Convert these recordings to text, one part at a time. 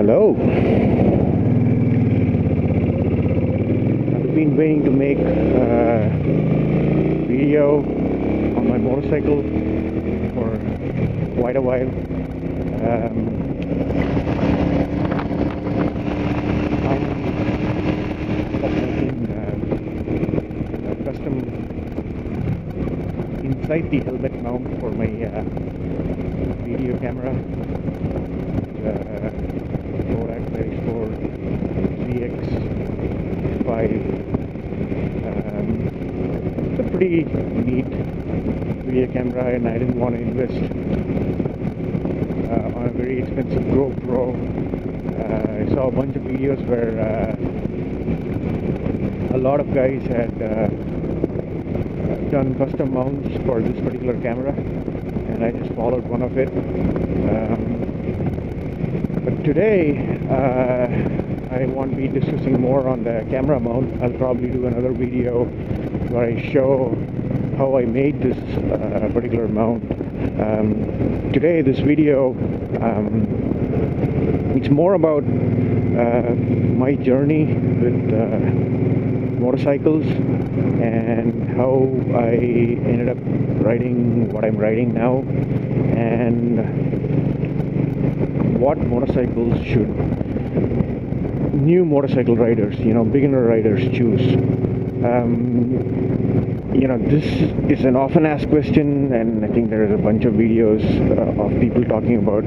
Hello. I've been waiting to make a video on my motorcycle for quite a while. I'm making a custom inside the helmet mount for my video camera. ZX5. It's a pretty neat video camera, and I didn't want to invest on a very expensive GoPro. I saw a bunch of videos where a lot of guys had done custom mounts for this particular camera, and I just followed one of it. But today I won't be discussing more on the camera mount. I'll probably do another video where I show how I made this particular mount. Today this video, it's more about my journey with motorcycles and how I ended up riding what I'm riding now, and what motorcycles should new motorcycle riders, beginner riders choose. This is an often asked question, and I think there's a bunch of videos of people talking about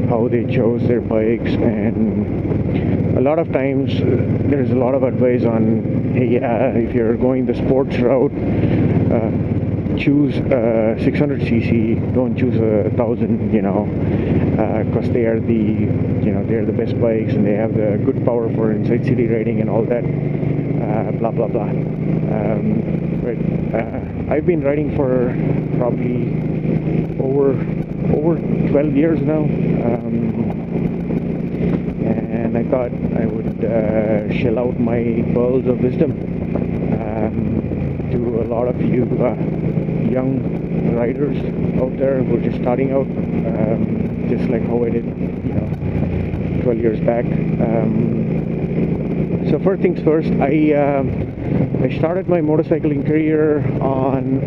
how they chose their bikes, and a lot of times there's a lot of advice on, hey, if you're going the sports route, choose 600cc, don't choose 1000, because they are they're the best bikes, and they have the good power for inside city riding and all that, blah blah blah. But I've been riding for probably over 12 years now, and I thought I would shell out my pearls of wisdom to a lot of you young riders out there who are just starting out, just like how I did 12 years back. So first things first, I started my motorcycling career on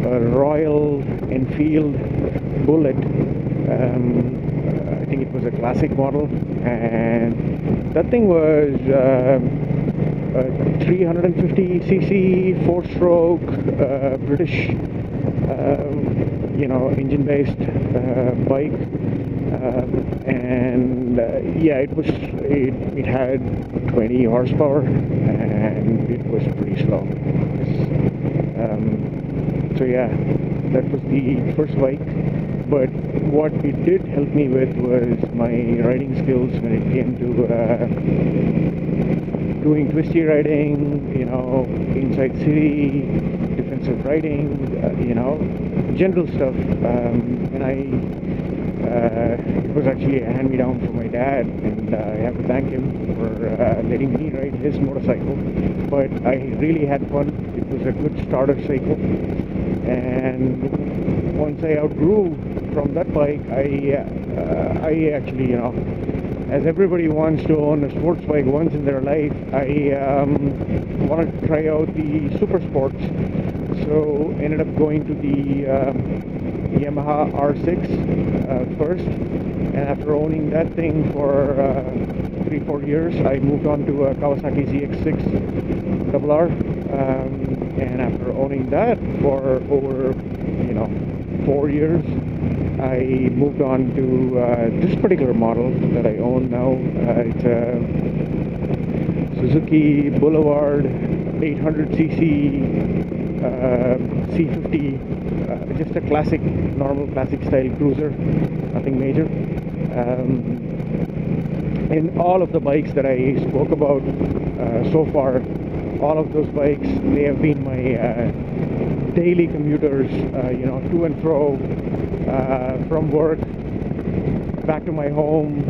a Royal Enfield Bullet. I think it was a classic model, and that thing was a 350cc 4-stroke British engine-based bike, and it had 20 horsepower, and it was pretty slow. So yeah, that was the first bike. But what it did help me with was my riding skills when it came to doing twisty riding, inside city, defensive riding, general stuff. And it was actually a hand-me-down from my dad, and I have to thank him for letting me ride his motorcycle. But I really had fun. It was a good starter cycle, and once I outgrew from that bike, I actually, as everybody wants to own a sports bike once in their life, I wanted to try out the Supersports. So ended up going to the Yamaha R6 first, and after owning that thing for 3-4 years, I moved on to a Kawasaki ZX6 RR, and after owning that for over 4 years, I moved on to this particular model that I own now. It's a Suzuki Boulevard 800cc C50, just a classic, normal classic style cruiser, nothing major. And all of the bikes that I spoke about so far, all of those bikes, they have been my daily commuters, to and fro, from work back to my home,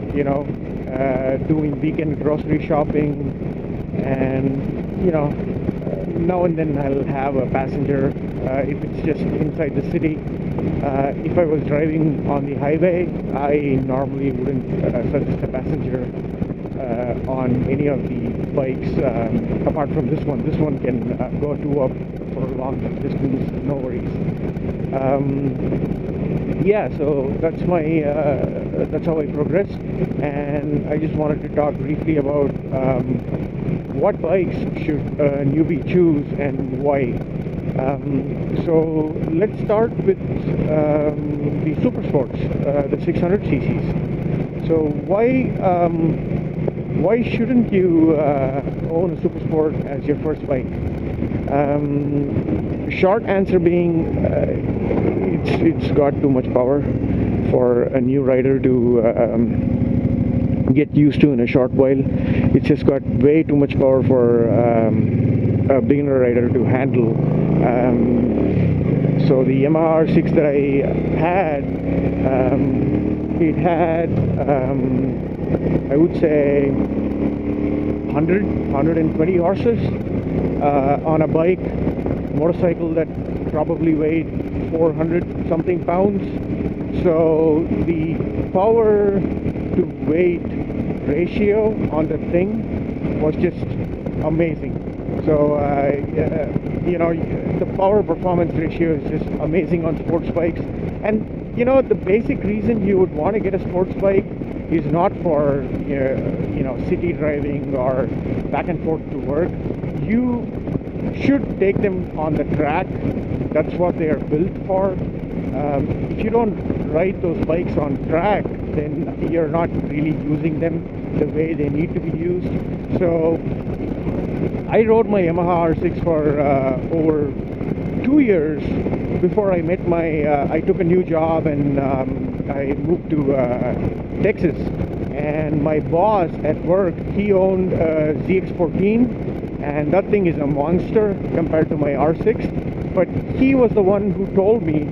doing weekend grocery shopping, and now and then I'll have a passenger if it's just inside the city. If I was driving on the highway, I normally wouldn't suggest a passenger on any of the bikes apart from this one. This one can go 2 up for a long distance, no worries. Yeah, so that's my that's how I progress, and I just wanted to talk briefly about what bikes should a newbie choose and why. So let's start with the Supersports, the 600 cc's. So why shouldn't you own a Supersport as your first bike? Short answer being, it's got too much power for a new rider to get used to in a short while. It's just got way too much power for a beginner rider to handle. So the Yamaha R6 that I had, it had I would say 120 horses on a bike, motorcycle that probably weighed 400 something pounds. So the power to weight ratio on the thing was just amazing. So you know, the power performance ratio is just amazing on sports bikes. And you know, the basic reason you would want to get a sports bike is not for you know, city driving or back and forth to work. You should take them on the track. That's what they are built for. If you don't ride those bikes on track, then you're not really using them the way they need to be used. So I rode my Yamaha R6 for over 2 years before I met my I took a new job, and I moved to Texas, and my boss at work, he owned a ZX14, and that thing is a monster compared to my R6. But he was the one who told me,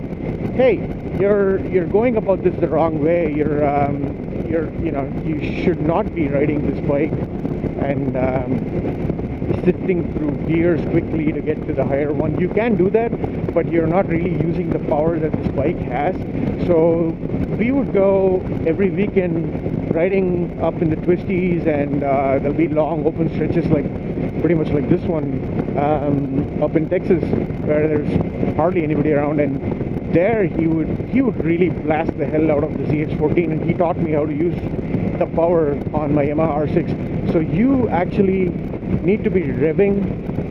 hey, you're going about this the wrong way. You're you know, you should not be riding this bike and sifting through gears quickly to get to the higher one. You can do that, but you're not really using the power that this bike has. So we would go every weekend riding up in the twisties, and there'll be long open stretches like pretty much like this one up in Texas, where there's hardly anybody around, and there he would really blast the hell out of the ZX14, and he taught me how to use the power on my Yamaha R6. So you actually need to be revving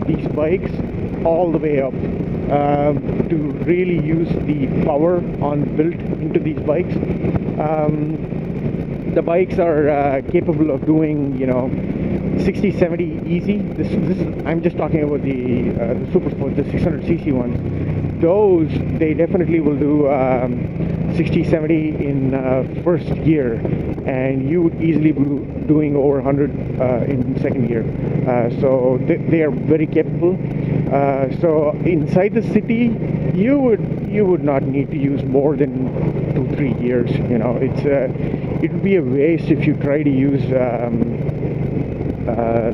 these bikes all the way up to really use the power built into these bikes. The bikes are capable of doing, you know, 60-70 easy. This is, I'm just talking about the Supersport, the 600cc ones. Those, they definitely will do 60-70 in first gear, and you would easily be doing over 100 in second gear. So they are very capable. So inside the city, you would not need to use more than 2-3 gears. You know, it would be a waste if you try to use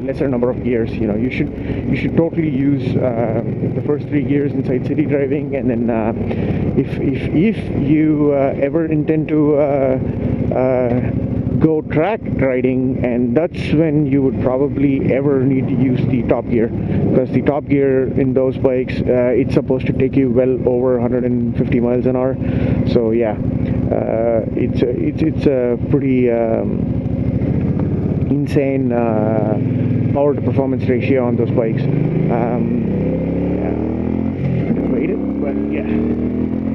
lesser number of gears. You know, you should totally use the first 3 gears inside city driving, and then if you ever intend to go track riding, and that's when you would probably ever need to use the top gear, because the top gear in those bikes, it's supposed to take you well over 150 miles an hour. So yeah, it's a pretty insane power to performance ratio on those bikes. But yeah,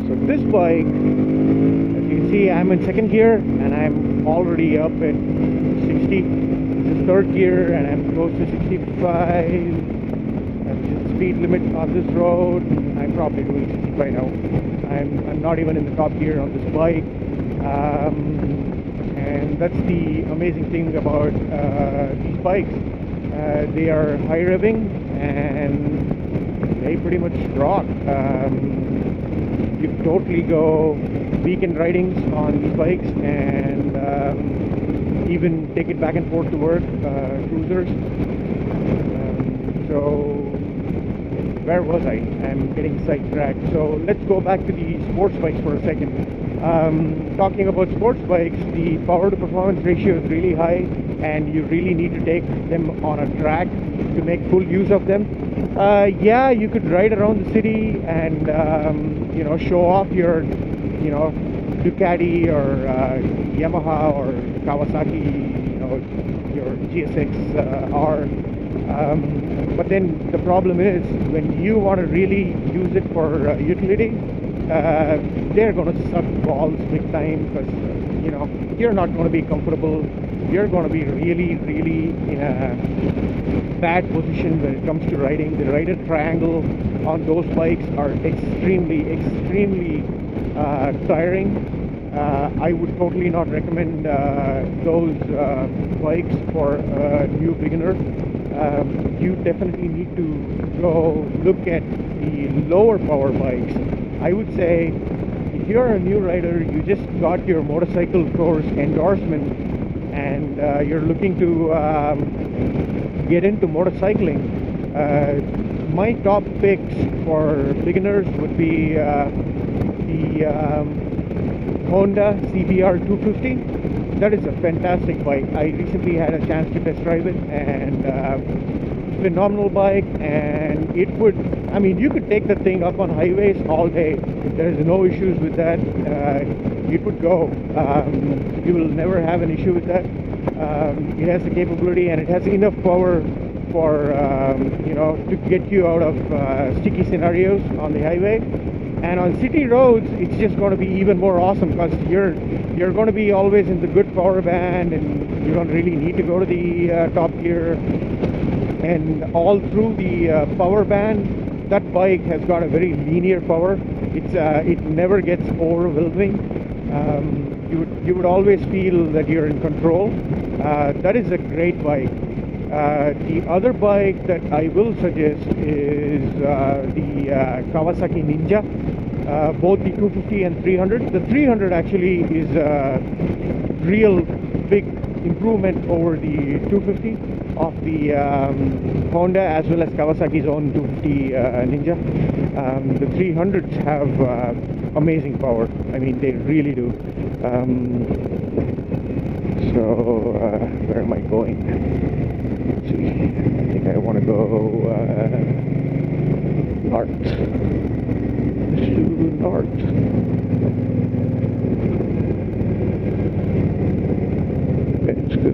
so this bike, as you can see, I'm in second gear and I'm already up at 60. This is third gear and I'm close to 65. That's the speed limit on this road. I'm probably doing 65 now. I'm not even in the top gear on this bike. And that's the amazing thing about these bikes. They are high revving and they pretty much rock. You totally go weekend ridings on these bikes, and even take it back and forth to work, cruisers. So where was I? I'm getting sidetracked. So let's go back to the sports bikes for a second. Talking about sports bikes, the power to performance ratio is really high, and you really need to take them on a track to make full use of them. Yeah, you could ride around the city and show off your Ducati or Yamaha or Kawasaki, your GSX R. But then the problem is, when you want to really use it for utility, they're going to suck balls big time, because you're not going to be comfortable. You're going to be really in a bad position when it comes to riding. The rider triangle on those bikes are extremely tiring. I would totally not recommend those bikes for a new beginner. You definitely need to go look at the lower power bikes. I would say, if you're a new rider, you just got your motorcycle course endorsement, and you're looking to get into motorcycling, my top picks for beginners would be the Honda CBR 250. That is a fantastic bike. I recently had a chance to test drive it, and phenomenal bike. And it would, you could take the thing up on highways all day. There's no issues with that. It would go. You will never have an issue with that. It has the capability, and it has enough power for to get you out of sticky scenarios on the highway. And on city roads, it's just going to be even more awesome, because you're going to be always in the good power band, and you don't really need to go to the top gear. And all through the power band, that bike has got a very linear power. It never gets overwhelming. You would always feel that you're in control. That is a great bike. The other bike that I will suggest is the Kawasaki Ninja, both the 250 and 300. The 300 actually is a real big improvement over the 250 of the Honda, as well as Kawasaki's own 250 Ninja. The 300s have amazing power. They really do. Where am I going? Let's see. I think I want to go north. To north. Let's go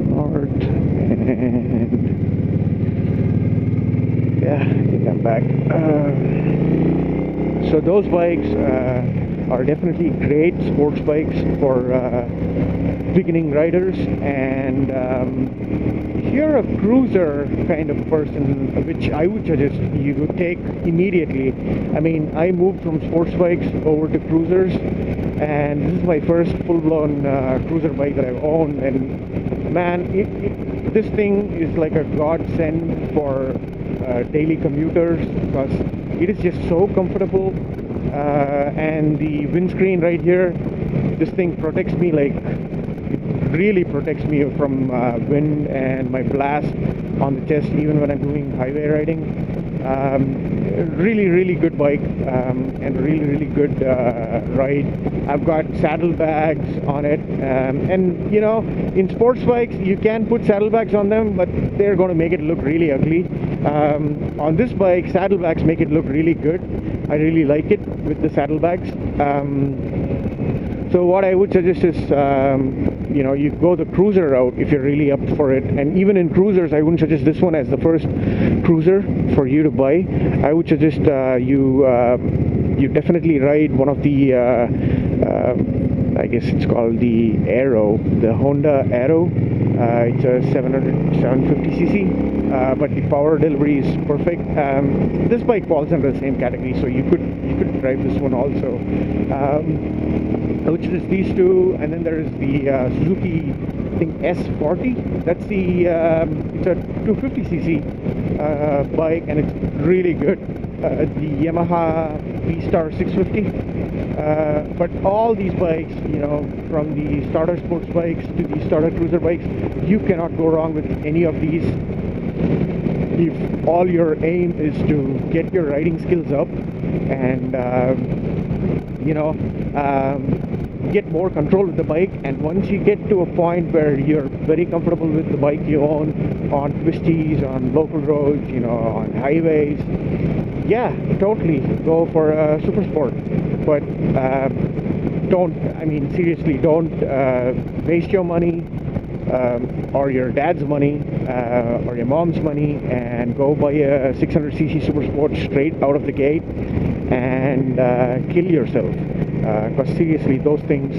north, and yeah, I think I'm back. So those bikes are definitely great sports bikes for beginning riders. And if you're a cruiser kind of person, which I would suggest you would take immediately. I moved from sports bikes over to cruisers, and this is my first full-blown cruiser bike that I've owned. And man, this thing is like a godsend for daily commuters, because it is just so comfortable. And the windscreen right here, this thing protects me, really protects me from wind and my blast on the chest, even when I'm doing highway riding. Really good bike, and really good ride. I've got saddlebags on it, and in sports bikes you can put saddlebags on them, but they're going to make it look really ugly. On this bike, saddlebags make it look really good. I really like it with the saddlebags. So what I would suggest is, you go the cruiser route if you're really up for it. And even in cruisers, I wouldn't suggest this one as the first cruiser for you to buy. I would suggest you definitely ride one of the, I guess it's called the Aero, the Honda Aero. It's a 750cc, but the power delivery is perfect. This bike falls under the same category, so you could drive this one also. Which is these two, and then there is the Suzuki, I think S40. That's the it's a 250cc bike, and it's really good. The Yamaha V-Star 650. But all these bikes, from the starter sports bikes to the starter cruiser bikes, you cannot go wrong with any of these. if all your aim is to get your riding skills up and get more control with the bike, and once you get to a point where you're very comfortable with the bike you own on twisties, on local roads, on highways, yeah, totally go for a Supersport. But seriously, don't waste your money or your dad's money or your mom's money and go buy a 600cc Supersport straight out of the gate and kill yourself. Because seriously, those things,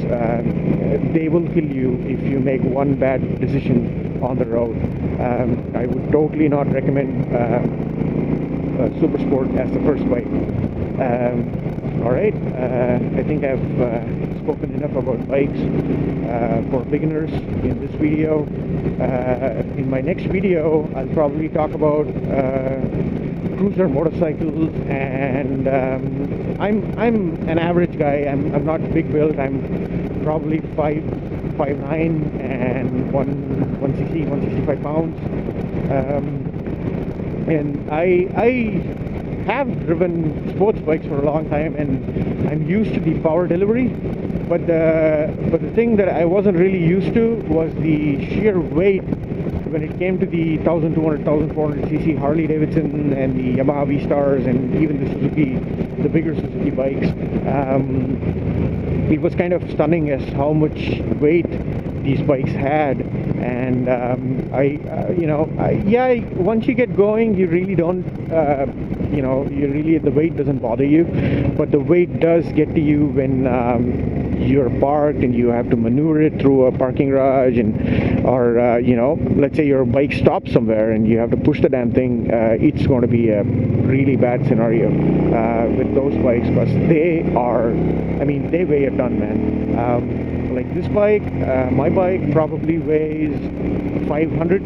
they will kill you if you make one bad decision on the road. I would totally not recommend Supersport as the first bike. Alright, I think I've spoken enough about bikes for beginners in this video. In my next video, I'll probably talk about cruiser motorcycles, and I'm an average guy. I'm not big build. I'm probably 5'9" and 165 pounds. And I have driven sports bikes for a long time, and I'm used to the power delivery. But the thing that I wasn't really used to was the sheer weight when it came to the 1200, 1400cc Harley Davidson and the Yamaha V-Stars and even the Suzuki, the bigger Suzuki bikes. It was kind of stunning as how much weight these bikes had. And once you get going, you really don't, the weight doesn't bother you, but the weight does get to you when you're parked and you have to maneuver it through a parking garage, or let's say your bike stops somewhere and you have to push the damn thing. It's going to be a really bad scenario with those bikes, because they weigh a ton, man. Like this bike, my bike probably weighs 500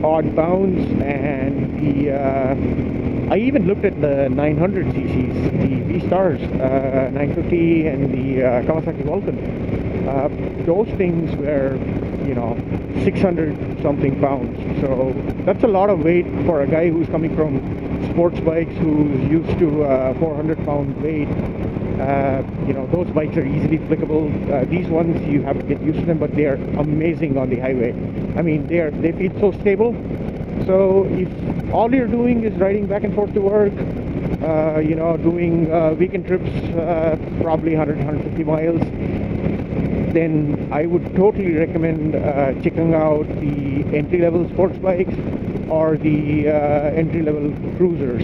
odd pounds, and I even looked at the 900cc's, the V-Stars 950 and the Kawasaki Vulcan. Those things were 600 something pounds, so that's a lot of weight for a guy who's coming from sports bikes, who's used to 400-pound weight. Those bikes are easily flickable. These ones, you have to get used to them, but they are amazing on the highway. I mean, they feel so stable. So if all you're doing is riding back and forth to work, doing weekend trips, probably 100-150 miles, then I would totally recommend checking out the entry-level sports bikes or the entry-level cruisers.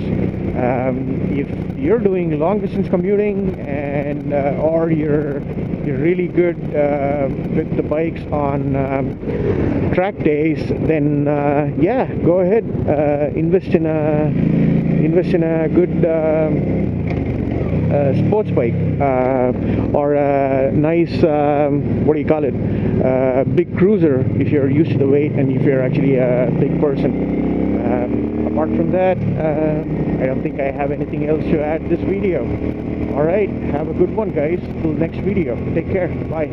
If you're doing long-distance commuting and or you're really good with the bikes on track days, then go ahead, invest in a good sports bike or a nice big cruiser if you're used to the weight and if you're actually a big person. Apart from that, I don't think I have anything else to add to this video. Alright, have a good one, guys. Till next video. Take care. Bye.